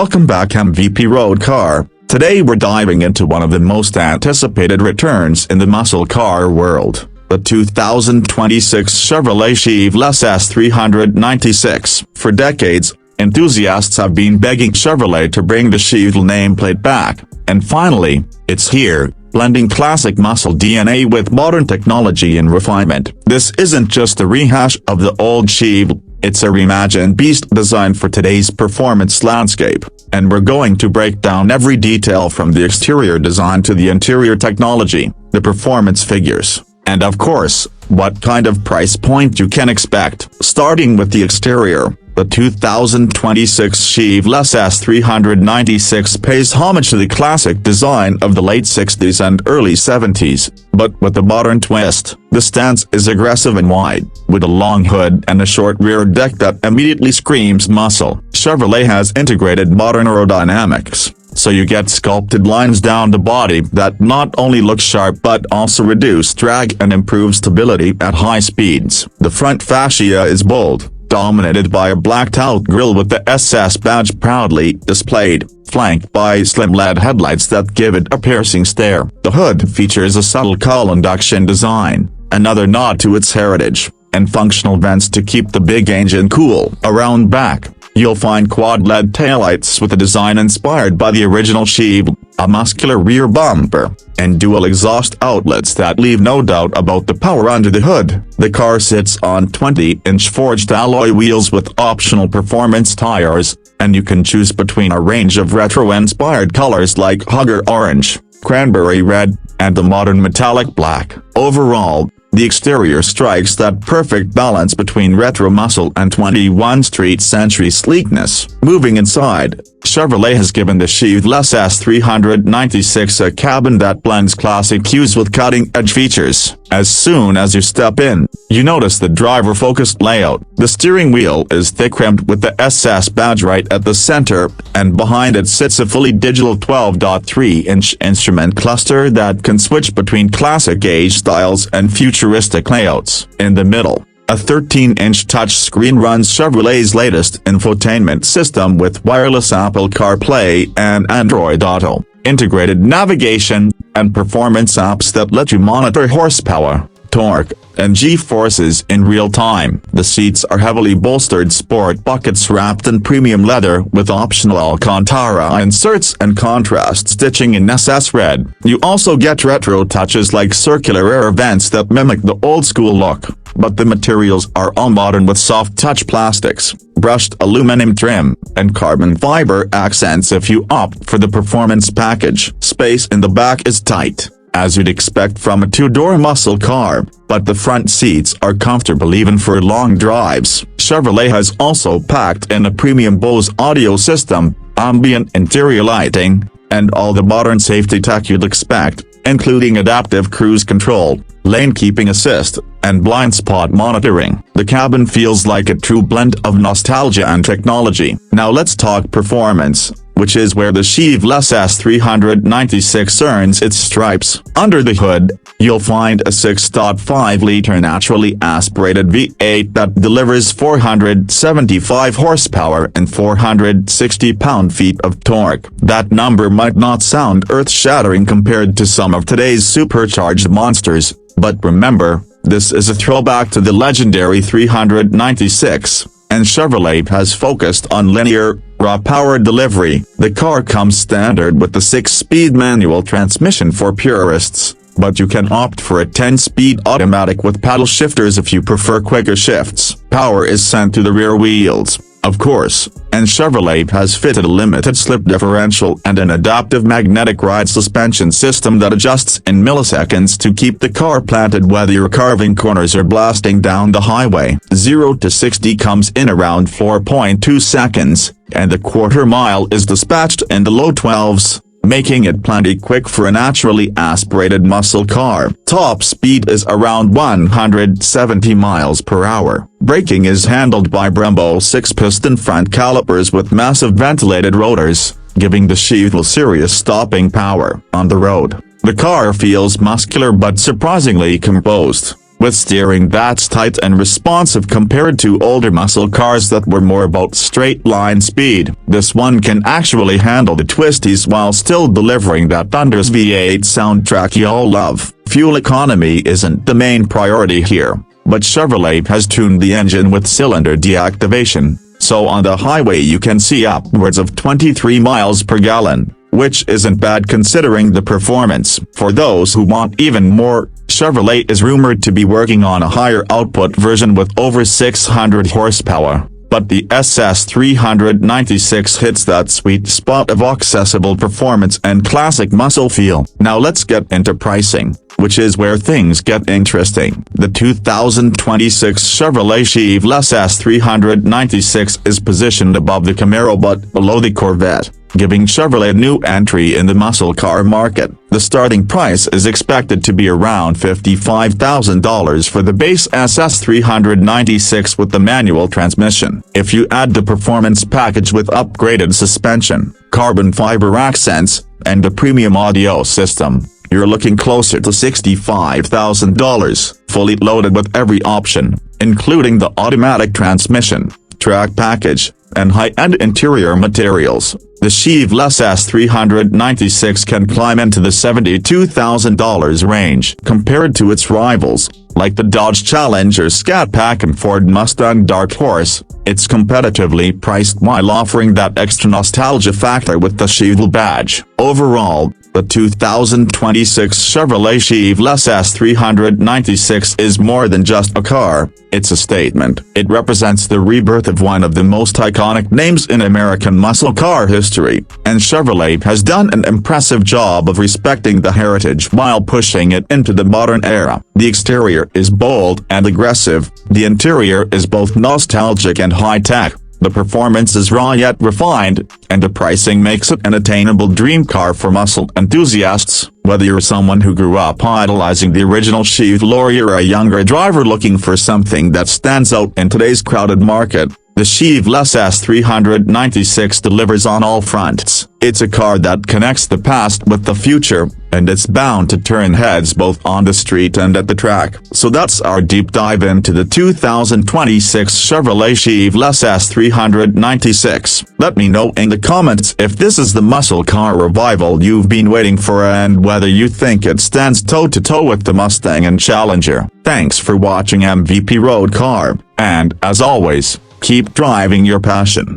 Welcome back, MVP Road Car. Today we're diving into one of the most anticipated returns in the muscle car world, the 2026 Chevrolet Chevelle SS 396. For decades, enthusiasts have been begging Chevrolet to bring the Chevelle nameplate back, and finally, it's here, blending classic muscle DNA with modern technology and refinement. This isn't just a rehash of the old Chevelle. It's a reimagined beast designed for today's performance landscape, and we're going to break down every detail from the exterior design to the interior technology, the performance figures, and of course, what kind of price point you can expect. Starting with the exterior, the 2026 Chevelle SS 396 pays homage to the classic design of the late 60s and early 70s, but with a modern twist. The stance is aggressive and wide, with a long hood and a short rear deck that immediately screams muscle. Chevrolet has integrated modern aerodynamics, so you get sculpted lines down the body that not only look sharp but also reduce drag and improve stability at high speeds. The front fascia is bold, dominated by a blacked-out grille with the SS badge proudly displayed, flanked by slim LED headlights that give it a piercing stare. The hood features a subtle cowl induction design, another nod to its heritage, and functional vents to keep the big engine cool. Around back, you'll find quad LED taillights with a design inspired by the original Chevelle, a muscular rear bumper, and dual exhaust outlets that leave no doubt about the power under the hood. The car sits on 20-inch forged alloy wheels with optional performance tires, and you can choose between a range of retro-inspired colors like Hugger Orange, Cranberry Red, and the modern metallic black. Overall, the exterior strikes that perfect balance between retro muscle and 21st century sleekness. Moving inside, Chevrolet has given the Chevelle SS 396 a cabin that blends classic cues with cutting-edge features. As soon as you step in, you notice the driver-focused layout. The steering wheel is thick-rimmed with the SS badge right at the center, and behind it sits a fully digital 12.3-inch instrument cluster that can switch between classic gauge styles and futuristic layouts. In the middle, a 13-inch touchscreen runs Chevrolet's latest infotainment system with wireless Apple CarPlay and Android Auto, integrated navigation, and performance apps that let you monitor horsepower, torque, and G-forces in real time. The seats are heavily bolstered sport buckets wrapped in premium leather with optional Alcantara inserts and contrast stitching in SS red. You also get retro touches like circular air vents that mimic the old-school look, but the materials are all modern with soft-touch plastics, brushed aluminum trim, and carbon fiber accents if you opt for the performance package. Space in the back is tight, as you'd expect from a two-door muscle car, but the front seats are comfortable even for long drives. Chevrolet has also packed in a premium Bose audio system, ambient interior lighting, and all the modern safety tech you'd expect, including adaptive cruise control, lane keeping assist, and blind spot monitoring. The cabin feels like a true blend of nostalgia and technology. Now let's talk performance, which is where the Chevelle SS 396 earns its stripes. Under the hood, you'll find a 6.5-liter naturally aspirated V8 that delivers 475 horsepower and 460 pound-feet of torque. That number might not sound earth-shattering compared to some of today's supercharged monsters, but remember, this is a throwback to the legendary 396, and Chevrolet has focused on linear, raw power delivery. The car comes standard with the 6-speed manual transmission for purists, but you can opt for a 10-speed automatic with paddle shifters if you prefer quicker shifts. Power is sent to the rear wheels, of course, and Chevrolet has fitted a limited slip differential and an adaptive magnetic ride suspension system that adjusts in milliseconds to keep the car planted whether you're carving corners or blasting down the highway. 0 to 60 comes in around 4.2 seconds, and the quarter-mile is dispatched in the low 12s, making it plenty quick for a naturally aspirated muscle car. Top speed is around 170 miles per hour. Braking is handled by Brembo 6-piston front calipers with massive ventilated rotors, giving the Chevelle serious stopping power. On the road, the car feels muscular but surprisingly composed, with steering that's tight and responsive compared to older muscle cars that were more about straight-line speed. This one can actually handle the twisties while still delivering that thunderous V8 soundtrack y'all love. Fuel economy isn't the main priority here, but Chevrolet has tuned the engine with cylinder deactivation, so on the highway you can see upwards of 23 miles per gallon, which isn't bad considering the performance. For those who want even more, Chevrolet is rumored to be working on a higher output version with over 600 horsepower, but the SS 396 hits that sweet spot of accessible performance and classic muscle feel. Now let's get into pricing, which is where things get interesting. The 2026 Chevrolet Chevelle SS 396 is positioned above the Camaro but below the Corvette, giving Chevrolet a new entry in the muscle car market. The starting price is expected to be around $55,000 for the base SS 396 with the manual transmission. If you add the performance package with upgraded suspension, carbon fiber accents, and a premium audio system, you're looking closer to $65,000, fully loaded with every option, including the automatic transmission, track package, and high-end interior materials. The Chevelle SS 396 can climb into the $72,000 range compared to its rivals, like the Dodge Challenger Scat Pack and Ford Mustang Dark Horse. It's competitively priced while offering that extra nostalgia factor with the Chevelle badge. Overall, the 2026 Chevrolet Chevelle SS 396 is more than just a car, it's a statement. It represents the rebirth of one of the most iconic names in American muscle car history, and Chevrolet has done an impressive job of respecting the heritage while pushing it into the modern era. The exterior is bold and aggressive, the interior is both nostalgic and high-tech. The performance is raw yet refined, and the pricing makes it an attainable dream car for muscle enthusiasts. Whether you're someone who grew up idolizing the original Chevelle or you're a younger driver looking for something that stands out in today's crowded market, the Chevelle SS 396 delivers on all fronts. It's a car that connects the past with the future, and it's bound to turn heads both on the street and at the track. So that's our deep dive into the 2026 Chevrolet Chevelle SS 396. Let me know in the comments if this is the muscle car revival you've been waiting for and whether you think it stands toe-to-toe with the Mustang and Challenger. Thanks for watching MVP Road Car, and as always, keep driving your passion.